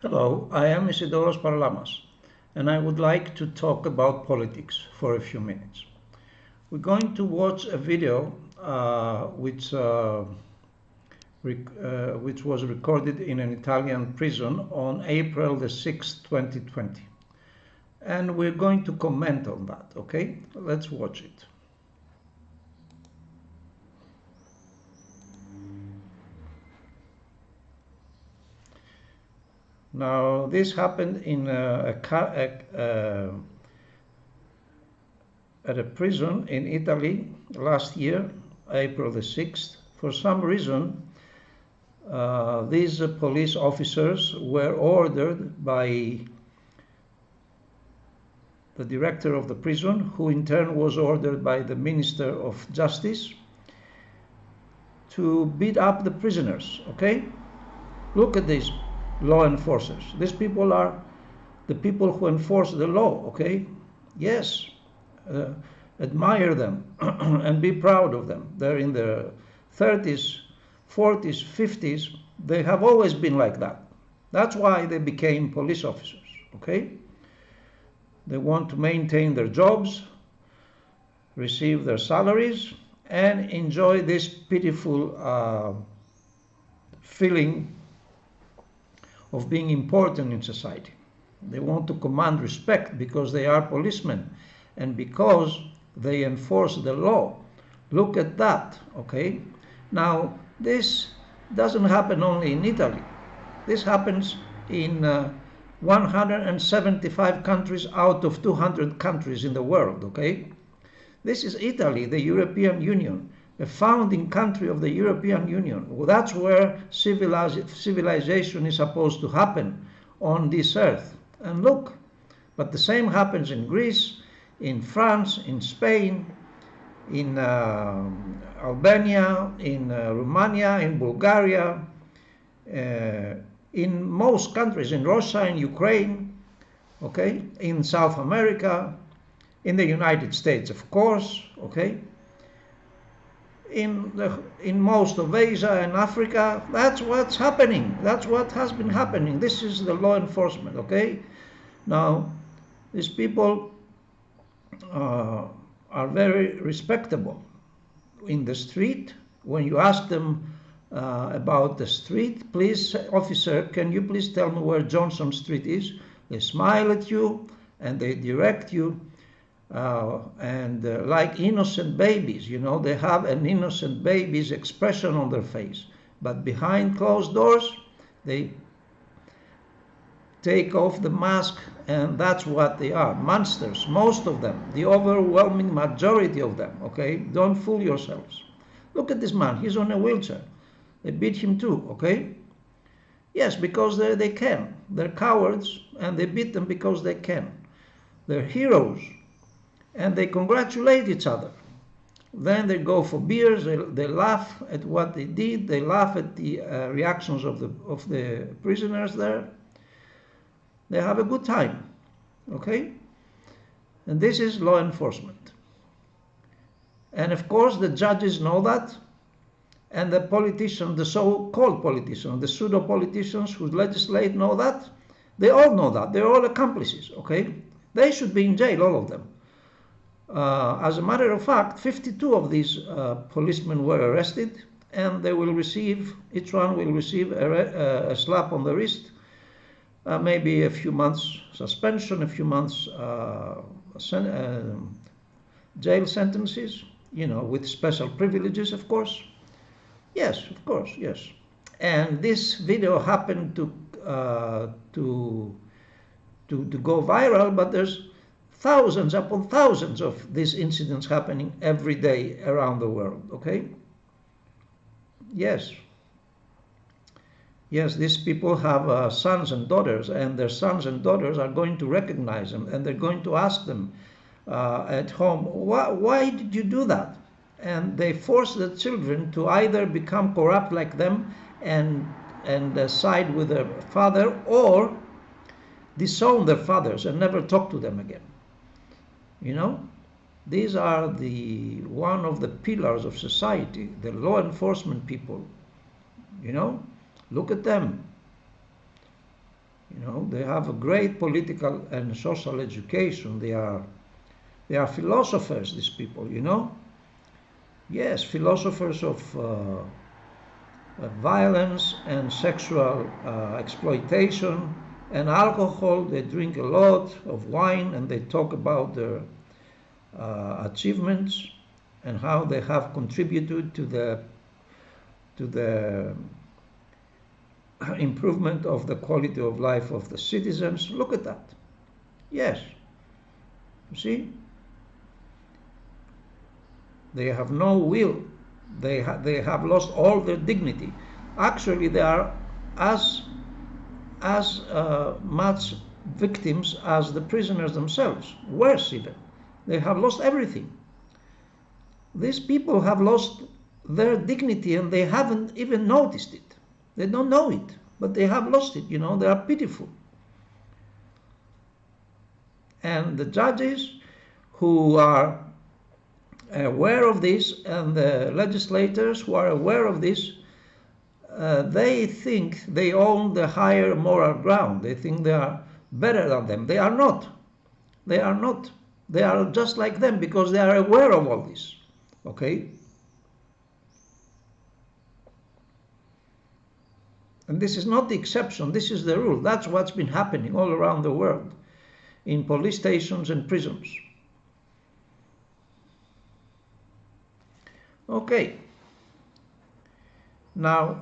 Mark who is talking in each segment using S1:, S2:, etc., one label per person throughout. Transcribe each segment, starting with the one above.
S1: Hello, I am Isidoros Paralamas, and I would like to talk about politics for a few minutes. We're going to watch a video which was recorded in an Italian prison on April the 6th, 2020. And we're going to comment on that, okay? Let's watch it. Now, this happened in at a prison in Italy last year, April the 6th. For some reason, these police officers were ordered by the director of the prison, who in turn was ordered by the Minister of Justice, to beat up the prisoners, okay? Look at these law enforcers. These people are the people who enforce the law, okay? Yes, admire them and be proud of them. They're in their 30s, 40s, 50s. They have always been like that. That's why they became police officers, okay? They want to maintain their jobs, receive their salaries, and enjoy this pitiful feeling of being important in society. They want to command respect because they are policemen and because they enforce the law. Look at that, okay? Now, this doesn't happen only in Italy. This happens in 175 countries out of 200 countries in the world, okay? This is Italy, the European Union, a founding country of the European Union. That's where civilization is supposed to happen on this earth. And look, but the same happens in Greece, in France, in Spain, in Albania, in Romania, in Bulgaria, in most countries, in Russia, in Ukraine, okay, in South America, in the United States, of course, okay, in most of Asia and Africa. That's what's happening. That's what has been happening. This is the law enforcement, okay? Now, these people are very respectable in the street. When you ask them about the street, please, officer, can you please tell me where Johnson Street is? They smile at you and they direct you. Like innocent babies, you know, they have an innocent baby's expression on their face, but behind closed doors they take off the mask, and that's what they are, monsters, most of them, the overwhelming majority of them, okay? Don't fool yourselves. Look at this man, he's on a wheelchair. They beat him too, okay? Yes, because they can. They're cowards and they beat them because they can. They're heroes. And they congratulate each other. Then they go for beers, they laugh at what they did, they laugh at the reactions of the prisoners there. They have a good time, okay? And this is law enforcement. And of course the judges know that, and the politicians, the so-called politicians, the pseudo-politicians who legislate know that. They all know that, they're all accomplices, okay? They should be in jail, all of them. As a matter of fact, 52 of these policemen were arrested, and they will receive, each one will receive a slap on the wrist, maybe a few months suspension, a few months jail sentences, you know, with special privileges, of course. Yes, of course, yes. And this video happened to go viral, but there's thousands upon thousands of these incidents happening every day around the world, okay? Yes. Yes, these people have sons and daughters, and their sons and daughters are going to recognize them, and they're going to ask them at home, why did you do that? And they force the children to either become corrupt like them and side with their father, or disown their fathers and never talk to them again. You know, these are one of the pillars of society, the law enforcement people. You know, look at them. You know, they have a great political and social education. They are philosophers, these people, you know. Yes, philosophers of violence and sexual exploitation and alcohol. They drink a lot of wine and they talk about their achievements and how they have contributed to the improvement of the quality of life of the citizens. Look at that. Yes. You see? They have no will. They have lost all their dignity. Actually, they are as much victims as the prisoners themselves. Worse even. They have lost everything. These people have lost their dignity and they haven't even noticed it. They don't know it, but they have lost it, you know. They are pitiful. And the judges who are aware of this and the legislators who are aware of this, they think they own the higher moral ground. They think they are better than them. They are not. They are not. They are just like them because they are aware of all this. Okay? And this is not the exception. This is the rule. That's what's been happening all around the world in police stations and prisons. Okay. Now,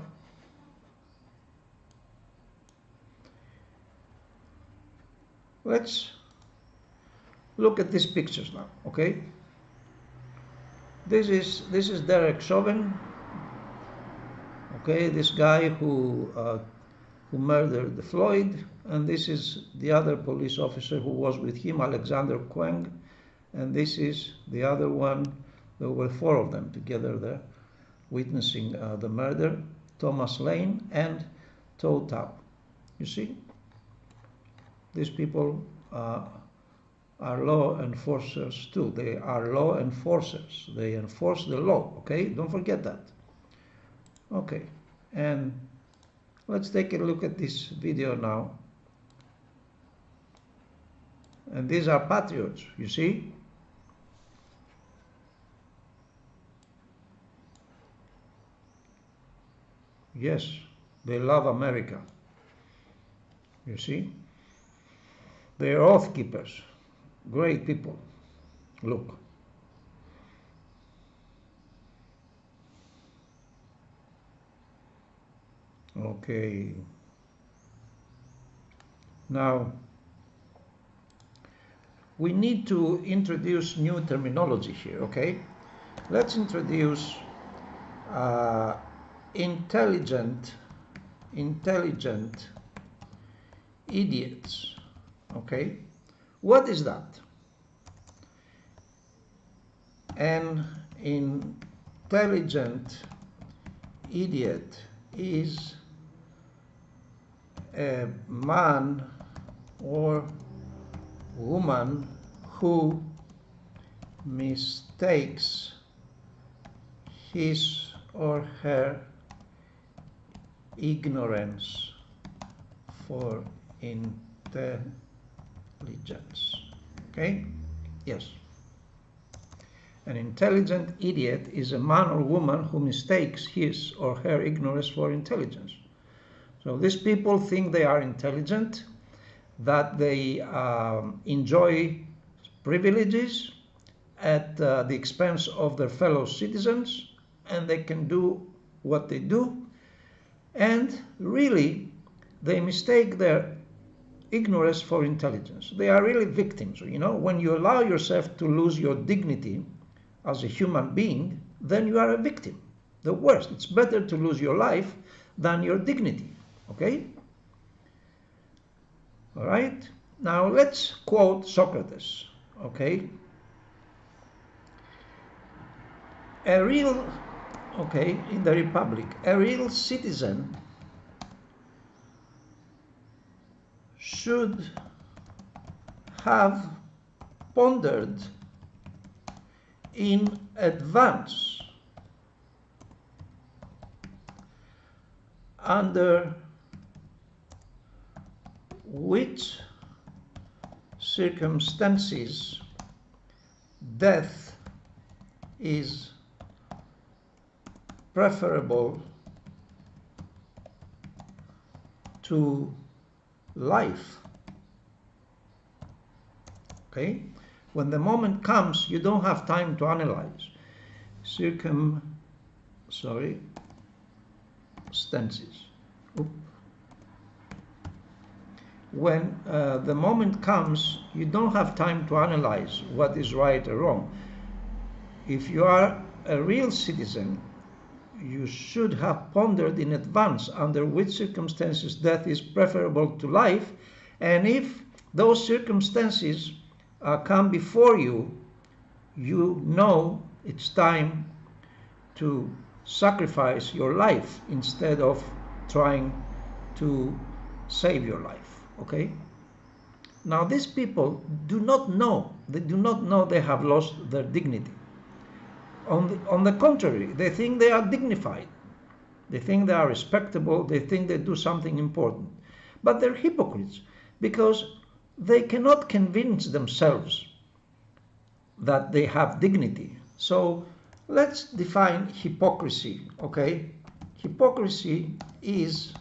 S1: let's look at these pictures now, okay? This is Derek Chauvin, okay, this guy who murdered Floyd, and this is the other police officer who was with him, Alexander Kweng, and this is the other one. There were four of them together there, witnessing the murder, Thomas Lane and Toe Tao. You see, these people are law enforcers too. They are law enforcers. They enforce the law, okay? Don't forget that. Okay, and let's take a look at this video now. And these are patriots, you see? Yes, they love America. You see? They are oath keepers. Great people. Look. Okay. Now, we need to introduce new terminology here, okay? Let's introduce intelligent idiots, okay? What is that? An intelligent idiot is a man or woman who mistakes his or her ignorance for intelligence. Okay? Yes. An intelligent idiot is a man or woman who mistakes his or her ignorance for intelligence. So these people think they are intelligent, that they enjoy privileges at the expense of their fellow citizens, and they can do what they do, and really they mistake their ignorance for intelligence. They are really victims. You know, when you allow yourself to lose your dignity as a human being, then you are a victim. The worst. It's better to lose your life than your dignity. Okay? All right? Now let's quote Socrates. Okay? In the Republic, a real citizen should have pondered in advance under which circumstances death is preferable to life. Okay? When the moment comes, you don't have time to analyze. Circumstances. When the moment comes, you don't have time to analyze what is right or wrong. If you are a real citizen, you should have pondered in advance under which circumstances death is preferable to life, and if those circumstances come before you, you know it's time to sacrifice your life instead of trying to save your life. Okay? Now these people do not know they have lost their dignity. On the contrary, they think they are dignified. They think they are respectable. They think they do something important. But they're hypocrites because they cannot convince themselves that they have dignity. So let's define hypocrisy, okay? Hypocrisy is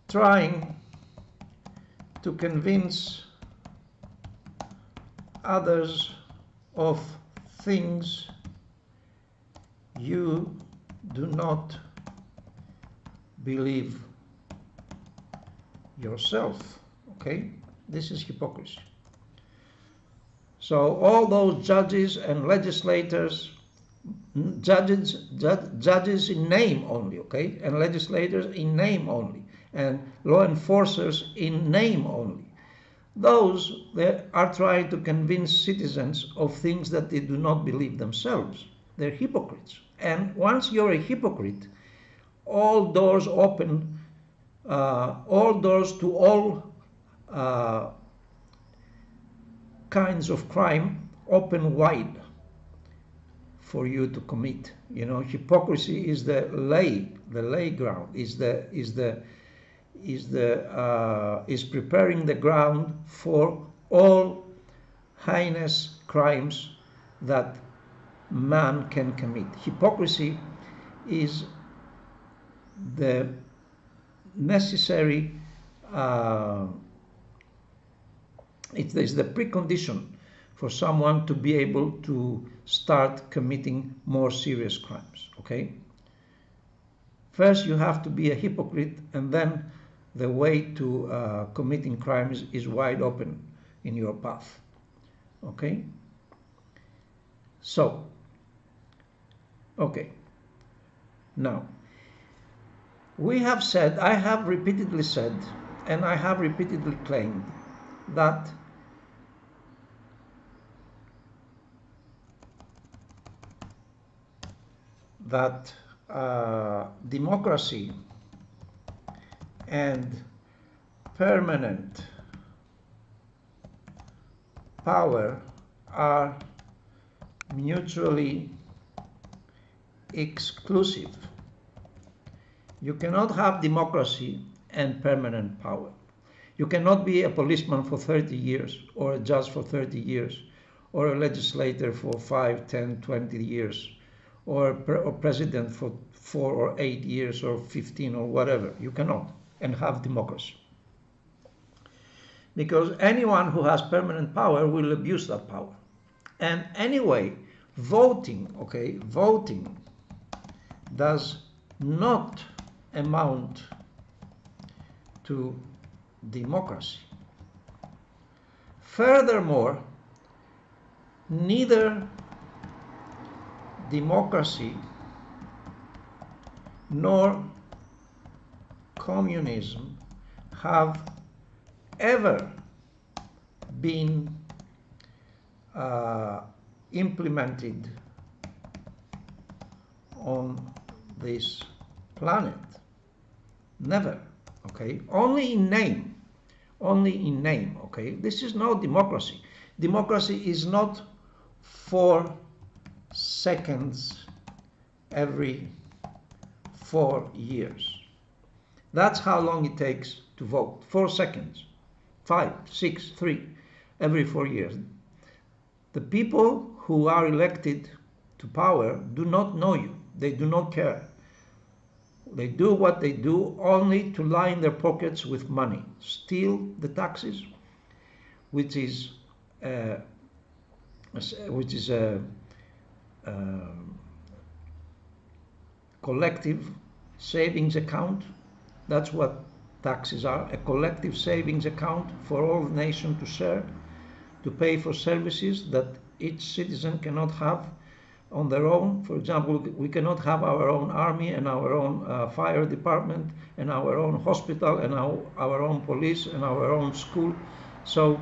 S1: trying to convince others of things you do not believe yourself. Okay? This is hypocrisy. So all those judges and legislators, judges in name only, okay, and legislators in name only, and law enforcers in name only, those that are trying to convince citizens of things that they do not believe themselves. They're hypocrites. And once you're a hypocrite, all doors open, all doors to all kinds of crime open wide for you to commit. You know, hypocrisy is the lay ground, is preparing the ground for all heinous crimes that man can commit. Hypocrisy is the necessary, it is the precondition for someone to be able to start committing more serious crimes. Okay? First, you have to be a hypocrite, and then the way to committing crimes is wide open in your path. Okay? So, okay. Now, we have said, I have repeatedly said, and I have repeatedly claimed that democracy and permanent power are mutually exclusive. You cannot have democracy and permanent power. You cannot be a policeman for 30 years, or a judge for 30 years, or a legislator for 5, 10, 20 years, or president for 4 or 8 years, or 15, or whatever. You cannot, and have democracy. Because anyone who has permanent power will abuse that power. And anyway, voting, okay, voting does not amount to democracy. Furthermore, neither democracy nor communism have ever been implemented on this planet. Never. Okay? Only in name. Only in name. Okay? This is no democracy. Democracy is not 4 seconds every 4 years. That's how long it takes to vote. 4 seconds. 5, 6, 3, every 4 years. The people who are elected to power do not know you. They do not care. They do what they do only to line their pockets with money, steal the taxes, which is a collective savings account. That's what taxes are, a collective savings account for all the nation to share, to pay for services that each citizen cannot have on their own. For example, we cannot have our own army and our own fire department and our own hospital and our own police and our own school. So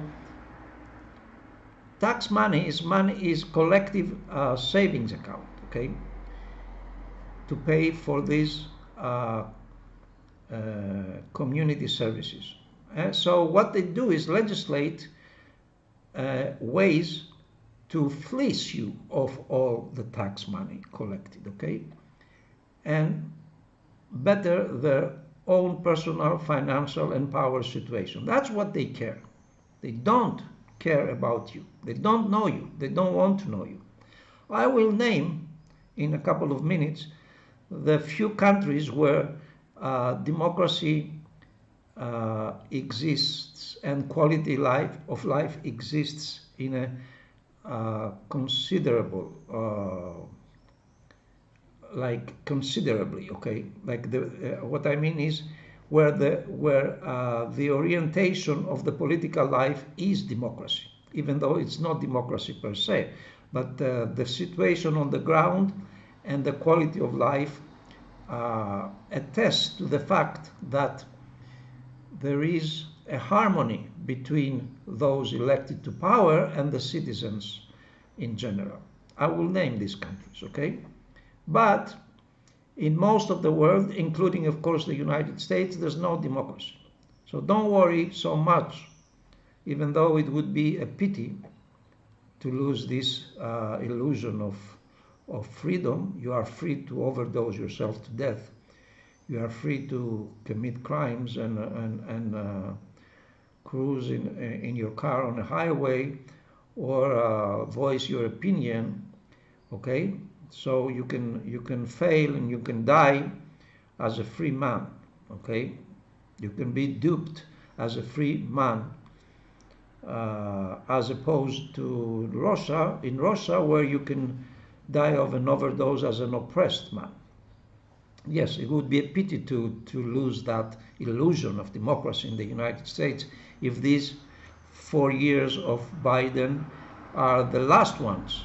S1: tax money is collective savings account, okay, to pay for these community services. So what they do is legislate ways to fleece you of all the tax money collected, okay, and better their own personal, financial, and power situation. That's what they care. They don't care about you. They don't know you. They don't want to know you. I will name in a couple of minutes the few countries where democracy exists and quality of life exists in a considerably, okay. Like what I mean is where the orientation of the political life is democracy, even though it's not democracy per se, but the situation on the ground and the quality of life attest to the fact that there is a harmony between those elected to power and the citizens in general. I will name these countries, okay? But in most of the world, including of course the United States, there's no democracy. So don't worry so much, even though it would be a pity to lose this illusion of freedom. You are free to overdose yourself to death. You are free to commit crimes and cruise in your car on a highway or voice your opinion, okay? So you can fail and you can die as a free man, okay? You can be duped as a free man, as opposed to Russia, in Russia, where you can die of an overdose as an oppressed man. Yes, it would be a pity to lose that illusion of democracy in the United States if these 4 years of Biden are the last ones.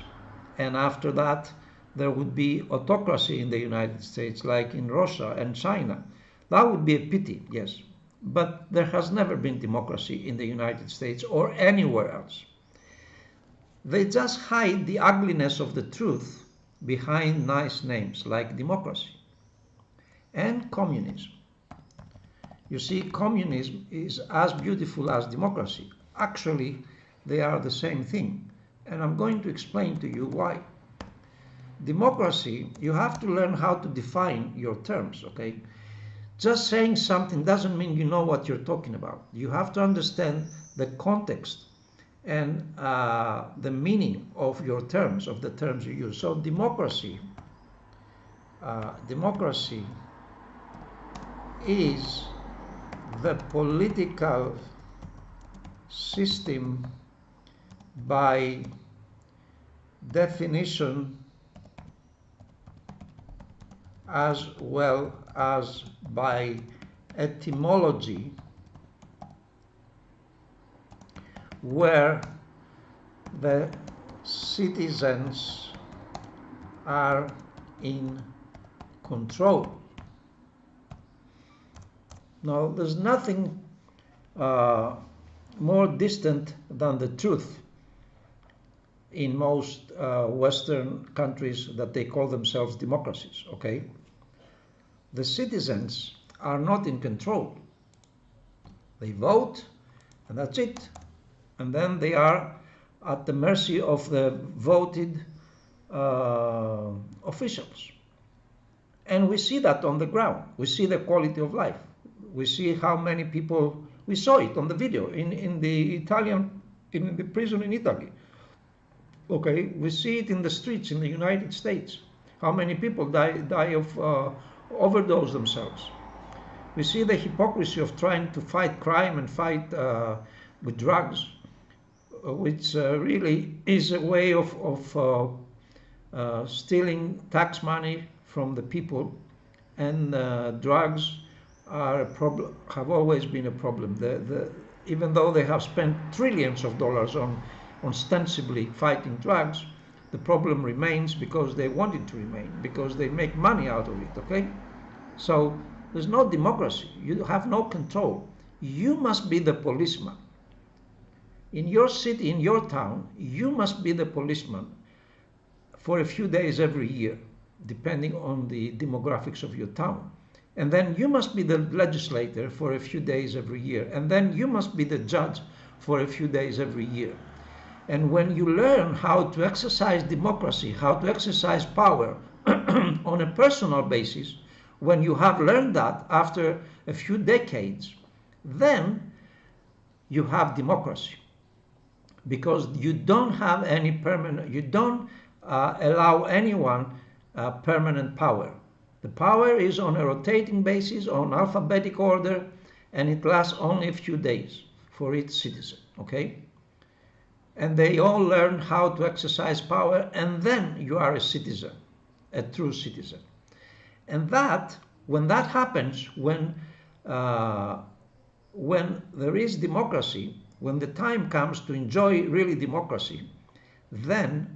S1: And after that, there would be autocracy in the United States, like in Russia and China. That would be a pity, yes. But there has never been democracy in the United States or anywhere else. They just hide the ugliness of the truth behind nice names like democracy and communism. You see, communism is as beautiful as democracy. Actually, they are the same thing. And I'm going to explain to you why. Democracy, you have to learn how to define your terms, okay? Just saying something doesn't mean you know what you're talking about. You have to understand the context and the meaning of your terms, of the terms you use. So democracy is the political system by definition as well as by etymology, where the citizens are in control. Now, there's nothing more distant than the truth in most Western countries that they call themselves democracies, okay? The citizens are not in control. They vote, and that's it. And then they are at the mercy of the voted officials. And we see that on the ground. We see the quality of life. We see how many people, we saw it on the video in the in the prison in Italy. Okay, we see it in the streets in the United States. How many people die of overdose themselves. We see the hypocrisy of trying to fight crime and fight with drugs, which really is a way of stealing tax money from the people, and drugs are a problem, have always been a problem. Even though they have spent trillions of dollars on ostensibly fighting drugs, the problem remains because they want it to remain, because they make money out of it, okay? So there's no democracy. You have no control. You must be the policeman. In your city, in your town, you must be the policeman for a few days every year, depending on the demographics of your town. And then you must be the legislator for a few days every year. And then you must be the judge for a few days every year. And when you learn how to exercise democracy, how to exercise power on a personal basis, when you have learned that after a few decades, then you have democracy. Because you don't have any permanent, you don't allow anyone permanent power. The power is on a rotating basis, on alphabetic order, and it lasts only a few days for each citizen, okay? And they all learn how to exercise power, and then you are a citizen, a true citizen. And that, when that happens, when there is democracy, when the time comes to enjoy really democracy, then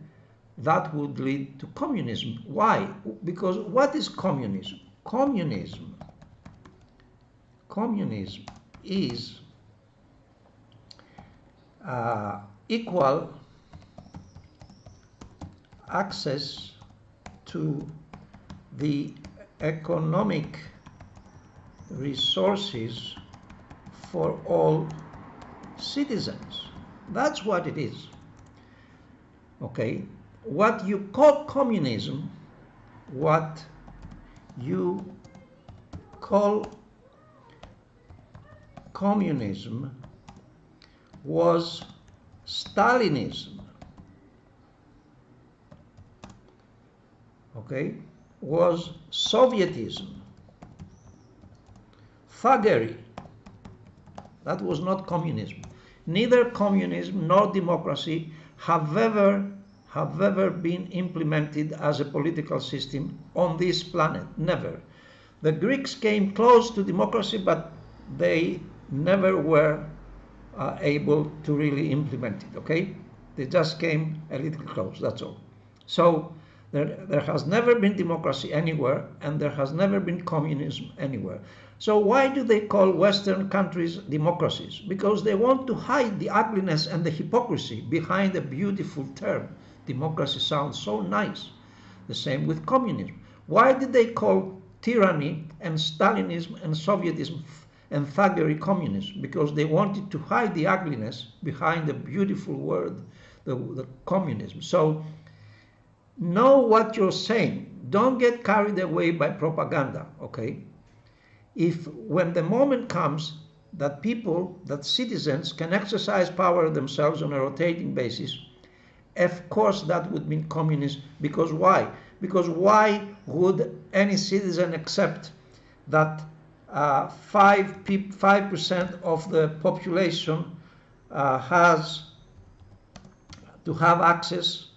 S1: that would lead to communism. Why? Because what is communism? Communism is equal access to the economic resources for all citizens. That's what it is. Okay? What you call communism, what you call communism was Stalinism. Okay? Was Sovietism. Thuggery. That was not communism. Neither communism nor democracy have ever been implemented as a political system on this planet. Never. The Greeks came close to democracy, but they never were able to really implement it, okay? They just came a little close, that's all. So there has never been democracy anywhere, and there has never been communism anywhere. So why do they call Western countries democracies? Because they want to hide the ugliness and the hypocrisy behind a beautiful term. Democracy sounds so nice. The same with communism. Why did they call tyranny and Stalinism and Sovietism and thuggery communism? Because they wanted to hide the ugliness behind the beautiful word, the communism. So know what you're saying. Don't get carried away by propaganda, okay? If when the moment comes that people, that citizens can exercise power themselves on a rotating basis, of course that would mean communism. Because why? Because why would any citizen accept that 5% of the population has to have access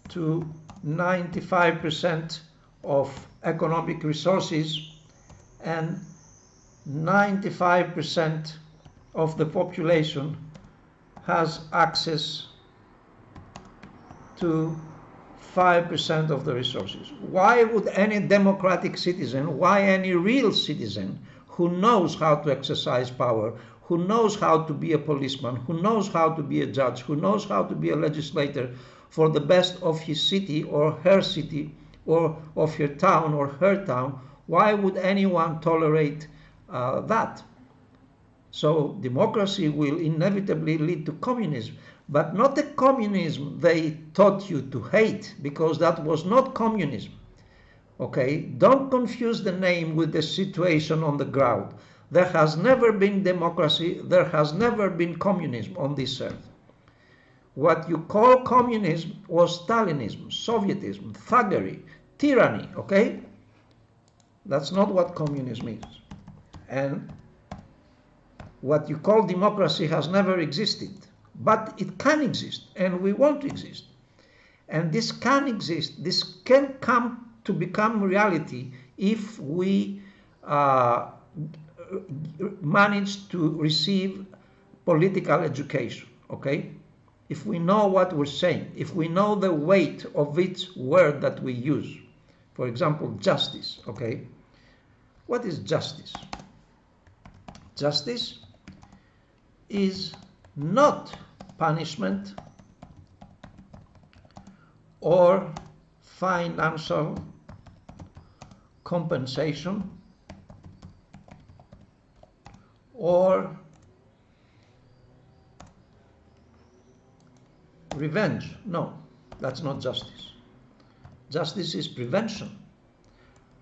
S1: to 95% of economic resources, and 95% of the population has access to 5% of the resources? Why would any democratic citizen, why any real citizen who knows how to exercise power, who knows how to be a policeman, who knows how to be a judge, who knows how to be a legislator for the best of his city or her city, or of your town or her town, why would anyone tolerate that? So democracy will inevitably lead to communism, but not the communism they taught you to hate, because that was not communism. Okay, don't confuse the name with the situation on the ground. There has never been democracy, there has never been communism on this earth. What you call communism was Stalinism, Sovietism, thuggery, tyranny, okay? That's not what communism is. And what you call democracy has never existed, but it can exist, and we want to exist. And this can exist, this can come to become reality if we manage to receive political education, okay? If we know what we're saying, if we know the weight of each word that we use. For example, justice, okay? What is justice? Justice is not punishment or financial compensation or revenge. No, that's not justice. Justice is prevention.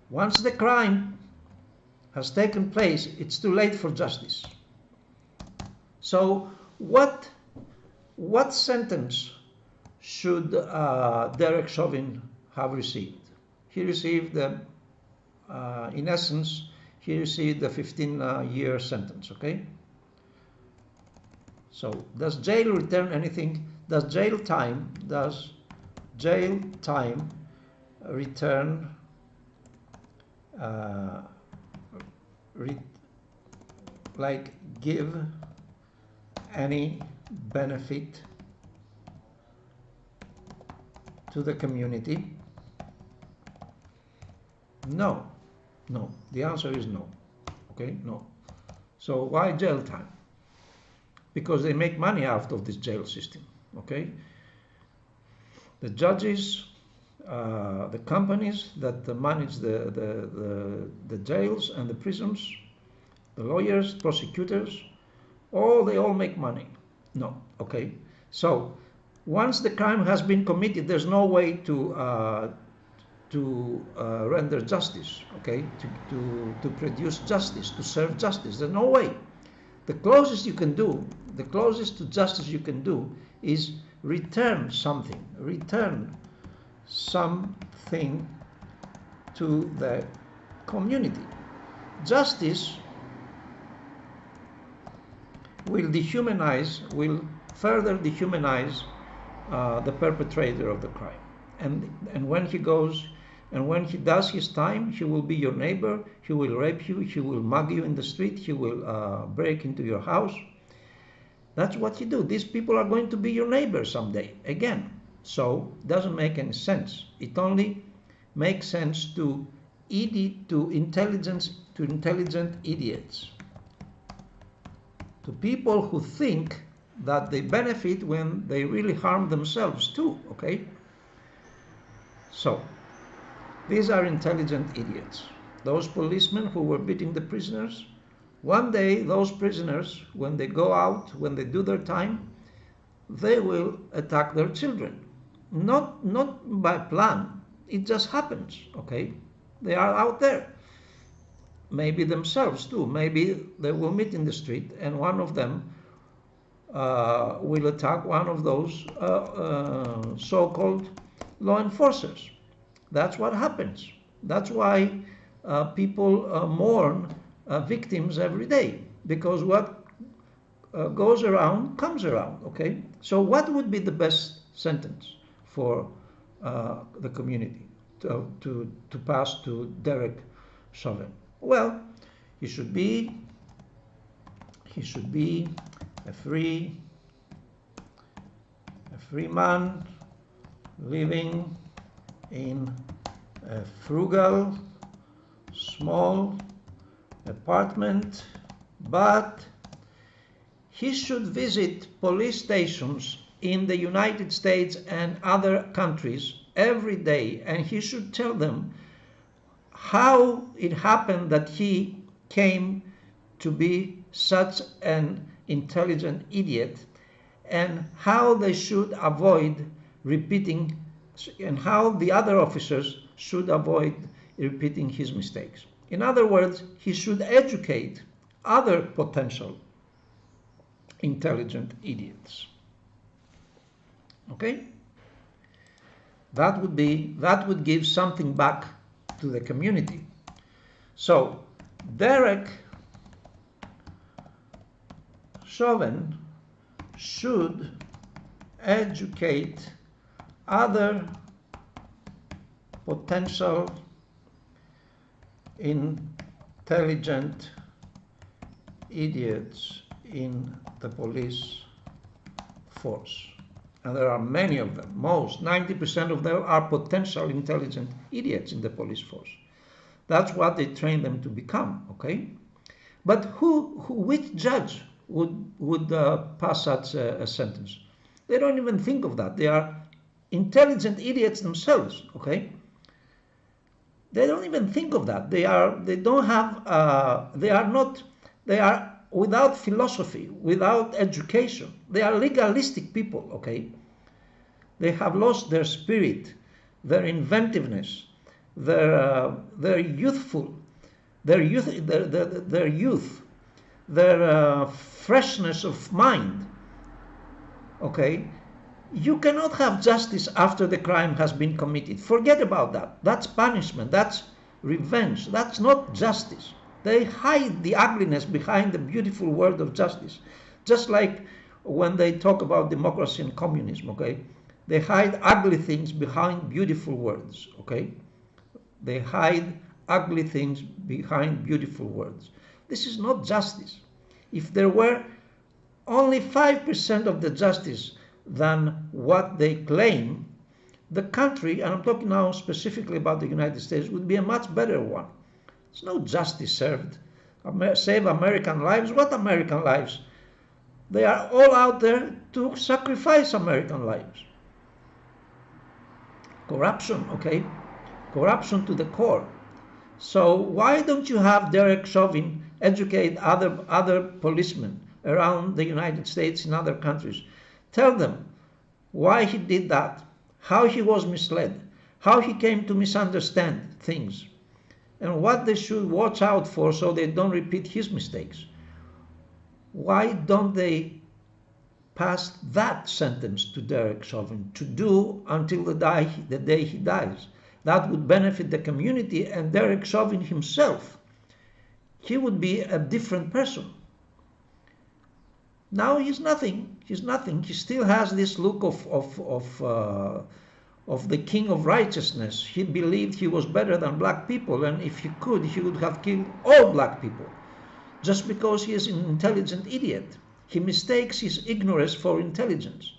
S1: Once the crime has taken place, it's too late for justice. So what sentence should Derek Chauvin have received? He received, in essence, he received a 15-year sentence, okay? So does jail return anything? Does jail time return like give any benefit to the community? No. No. The answer is no. Okay? No. So why jail time? Because they make money out of this jail system. Okay? The judges, the companies that manage the jails and the prisons, the lawyers, prosecutors, they all make money. No. Okay? So once the crime has been committed, there's no way to render justice, okay, to produce justice, to serve justice. There's no way. The closest you can do, the closest to justice you can do is return something to the community. Justice will further dehumanize the perpetrator of the crime. And when he does his time, he will be your neighbor, he will rape you, he will mug you in the street, he will break into your house. That's what he do. These people are going to be your neighbor someday again. So it doesn't make any sense. It only makes sense to intelligent idiots, to people who think that they benefit when they really harm themselves too, okay? So these are intelligent idiots. Those policemen who were beating the prisoners, one day those prisoners, when they go out, when they do their time, they will attack their children. Not by plan. It just happens, okay? They are out there. Maybe themselves too. Maybe they will meet in the street and one of them will attack one of those so-called law enforcers. That's what happens. That's why people mourn victims every day, because what goes around comes around, okay? So what would be the best sentence for the community to pass to Derek Chauvin? Well, he should be a free man living in a frugal, small apartment, but he should visit police stations in the United States and other countries every day, and he should tell them how it happened that he came to be such an intelligent idiot, and how they should avoid repeating, and how the other officers should avoid repeating his mistakes. In other words, he should educate other potential intelligent idiots. Okay? That would give something back to the community. So Derek Chauvin should educate other potential intelligent idiots in the police force. And there are many of them. 90% of them are potential intelligent idiots in the police force. That's what they train them to become, okay? But which judge would pass such a sentence? They don't even think of that. They are intelligent idiots themselves, okay? They don't even think of that. They are without philosophy, without education. They are legalistic people, okay? They have lost their spirit, their inventiveness, their youthful, their freshness of mind, okay? You cannot have justice after the crime has been committed. Forget about that. That's punishment. That's revenge. That's not justice. They hide the ugliness behind the beautiful word of justice. Just like when they talk about democracy and communism, okay? They hide ugly things behind beautiful words, okay? They hide ugly things behind beautiful words. This is not justice. If there were only 5% of the justice than what they claim, the country, and I'm talking now specifically about the United States, would be a much better one. There's no justice served. Save American lives. What American lives? They are all out there to sacrifice American lives. Corruption, okay? Corruption to the core. So why don't you have Derek Chauvin educate other policemen around the United States in other countries? Tell them why he did that, how he was misled, how he came to misunderstand things, and what they should watch out for so they don't repeat his mistakes. Why don't they pass that sentence to Derek Chauvin to do until the day he dies? That would benefit the community and Derek Chauvin himself. He would be a different person. Now he's nothing. He's nothing. He still has this look of the king of righteousness. He believed he was better than black people, and if he could, he would have killed all black people. Just because he is an intelligent idiot. He mistakes his ignorance for intelligence.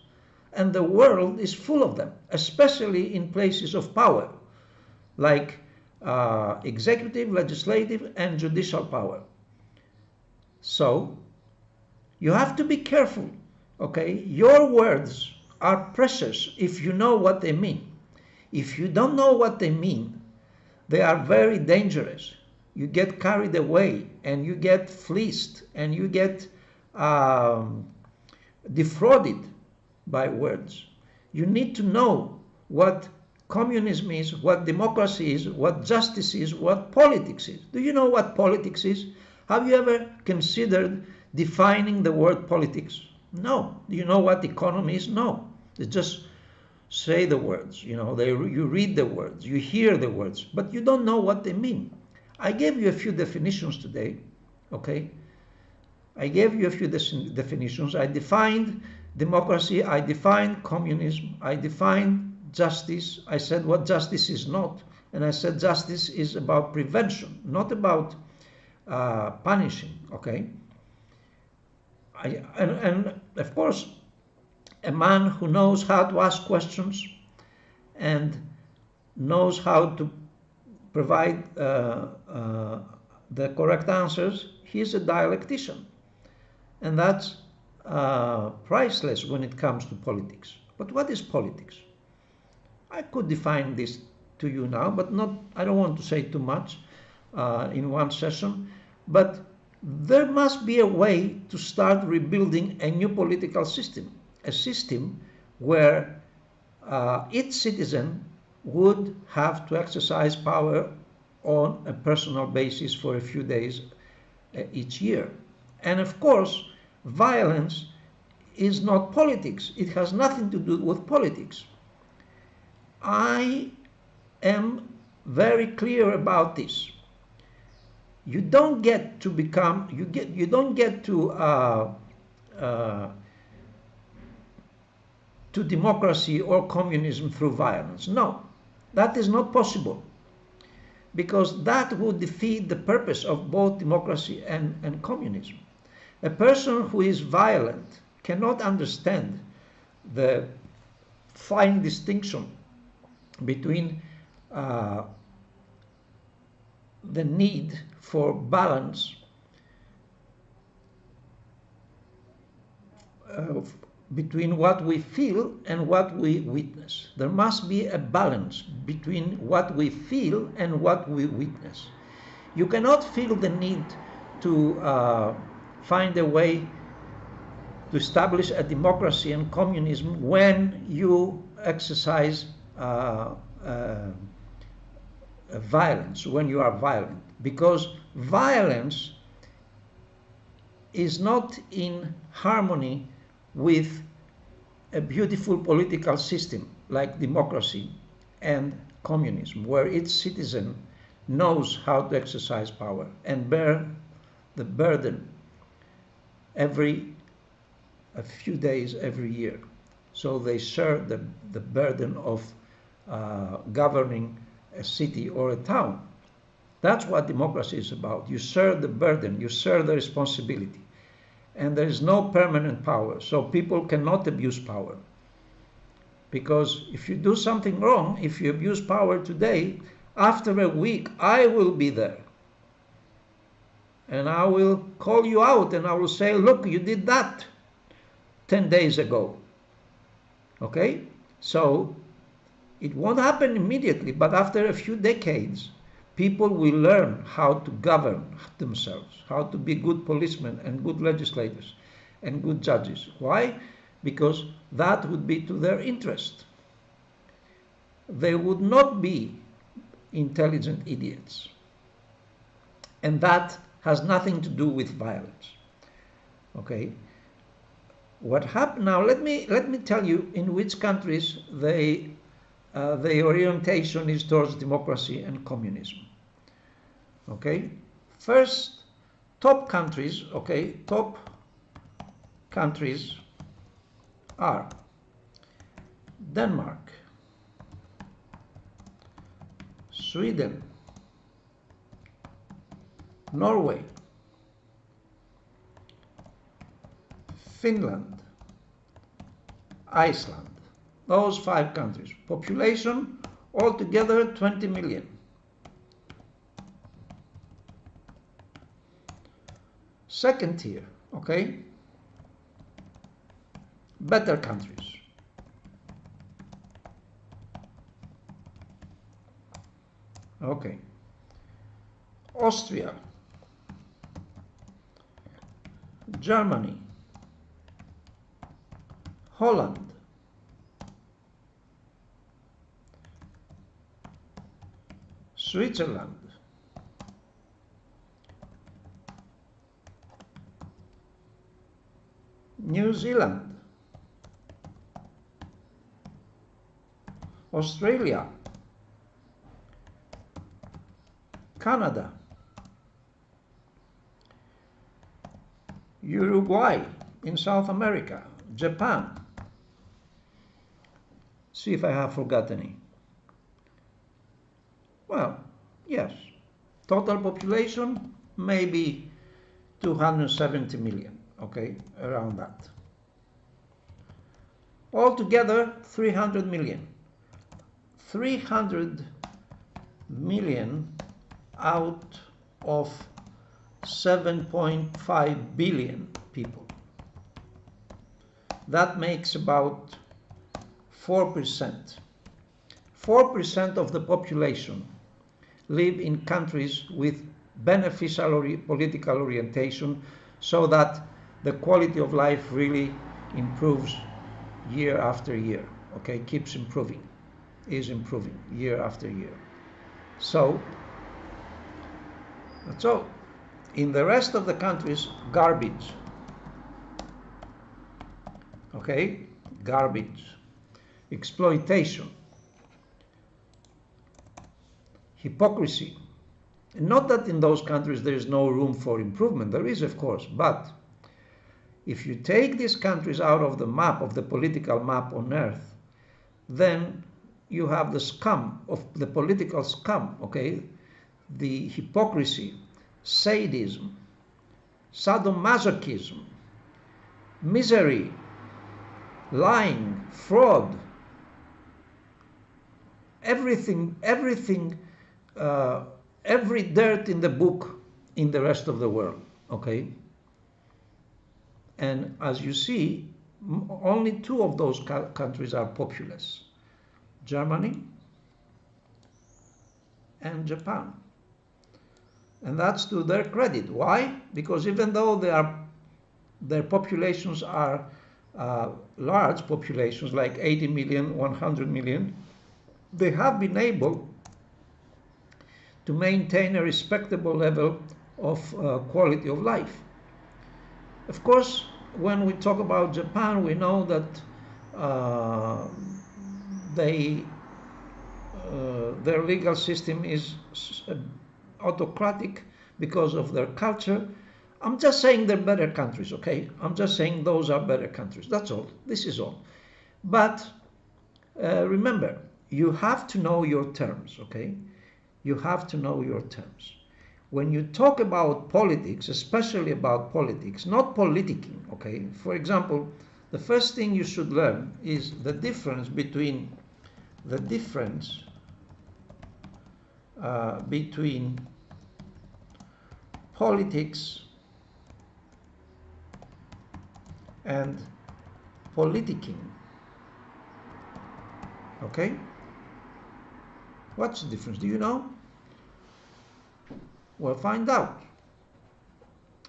S1: And the world is full of them, especially in places of power, like executive, legislative, and judicial power. So you have to be careful, okay? Your words are precious if you know what they mean. If you don't know what they mean, they are very dangerous. You get carried away and you get fleeced and you get defrauded by words. You need to know what communism is, what democracy is, what justice is, what politics is. Do you know what politics is? Have you ever considered defining the word politics? No. Do you know what economy is? No. They just say the words, you know, you read the words, you hear the words, but you don't know what they mean. I gave you a few definitions today, okay? I gave you a few definitions. I defined democracy, I defined communism, I defined justice. I said what justice is not, and I said justice is about prevention, not about punishing, okay? And of course, a man who knows how to ask questions and knows how to provide the correct answers, he's a dialectician. And that's priceless when it comes to politics. But what is politics? I could define this to you now, but I don't want to say too much in one session. But there must be a way to start rebuilding a new political system, a system where each citizen would have to exercise power on a personal basis for a few days each year. And of course, violence is not politics. It has nothing to do with politics. I am very clear about this. You don't get to become, you don't get to democracy or communism through violence. No, that is not possible, because that would defeat the purpose of both democracy and communism. A person who is violent cannot understand the fine distinction between the need for balance between what we feel and what we witness. There must be a balance between what we feel and what we witness. You cannot feel the need to find a way to establish a democracy and communism when you exercise violence, when you are violent, because violence is not in harmony with a beautiful political system like democracy and communism, where each citizen knows how to exercise power and bear the burden a few days every year. So they share the burden of governing a city or a town. That's what democracy is about. You share the burden, you share the responsibility. And there is no permanent power, so people cannot abuse power. Because if you do something wrong, if you abuse power today, after a week I will be there. And I will call you out and I will say, look, you did that 10 days ago. Okay? So it won't happen immediately, but after a few decades, people will learn how to govern themselves, how to be good policemen and good legislators and good judges. Why? Because that would be to their interest. They would not be intelligent idiots. And that has nothing to do with violence. Okay? What happened now? Let me tell you in which countries the orientation is towards democracy and communism. Okay? First, top countries are Denmark, Sweden, Norway, Finland, Iceland. Those 5 countries. Population altogether 20 million. Second tier, okay? Better countries. Okay. Austria, Germany, Holland, Switzerland, New Zealand, Australia, Canada, Uruguay in South America, Japan. See if I have forgotten any. Well, yes. Total population, maybe 270 million, okay, around that. Altogether, 300 million. 300 million out of 7.5 billion people. That makes about 4%. 4% of the population live in countries with beneficial political orientation, so that the quality of life really improves year after year, okay, keeps improving, is improving year after year. So That's all. In the rest of the countries, garbage. Okay? Garbage. Exploitation. Hypocrisy. Not that in those countries there is no room for improvement. There is, of course. But if you take these countries out of the map, of the political map on earth, then you have the scum of the political scum, okay? The hypocrisy, sadism, sadomasochism, misery, lying, fraud, everything, every dirt in the book in the rest of the world, okay? And as you see, only two of those countries are populous, Germany and Japan. And that's to their credit. Why? Because even though their populations are large populations, like 80 million, 100 million, they have been able to maintain a respectable level of quality of life. Of course, when we talk about Japan, we know that their legal system is autocratic because of their culture. I'm just saying they're better countries, okay? I'm just saying those are better countries. That's all. This is all. But remember, you have to know your terms, okay? You have to know your terms. When you talk about politics, especially about politics, not politicking, okay? For example, the first thing you should learn is the difference between politics and politicking. Okay? What's the difference? Do you know? Well, find out.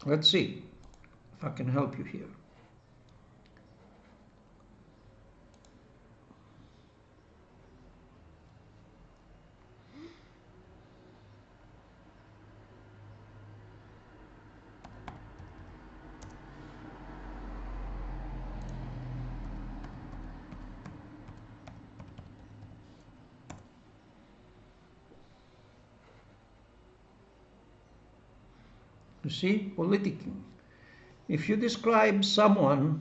S1: Let's see if I can help you here. You see, politicking. If you describe someone's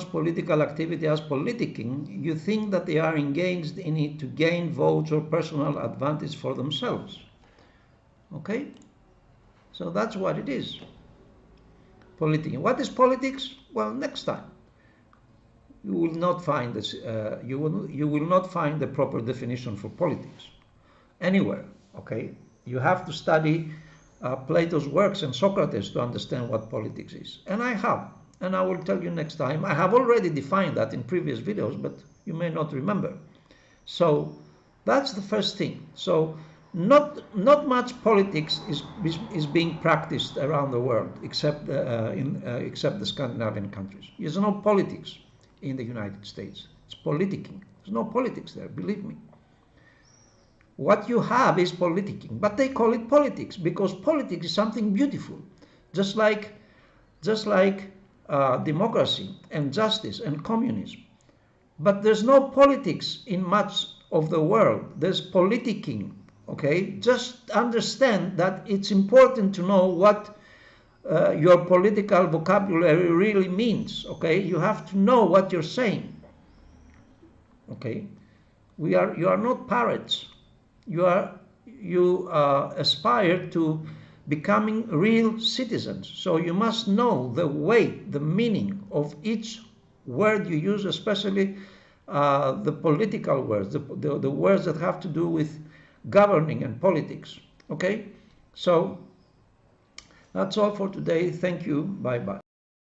S1: political activity as politicking, you think that they are engaged in it to gain votes or personal advantage for themselves. Okay? So that's what it is. Politicking. What is politics? Well, next time. You will not find this. You will not find the proper definition for politics anywhere. Okay? You have to study Plato's works and Socrates to understand what politics is. And I have. And I will tell you next time. I have already defined that in previous videos, but you may not remember. So that's the first thing. So not much politics is being practiced around the world, except except the Scandinavian countries. There's no politics in the United States. It's politicking. There's no politics there, believe me. What you have is politicking, but they call it politics because politics is something beautiful, just like democracy and justice and communism. But there's no politics in much of the world. There's politicking, okay? Just understand that it's important to know what your political vocabulary really means, okay? You have to know what you're saying, okay? You are not parrots. You aspire to becoming real citizens. So you must know the weight, the meaning of each word you use, especially the political words, the words that have to do with governing and politics. Okay? So that's all for today. Thank you. Bye-bye.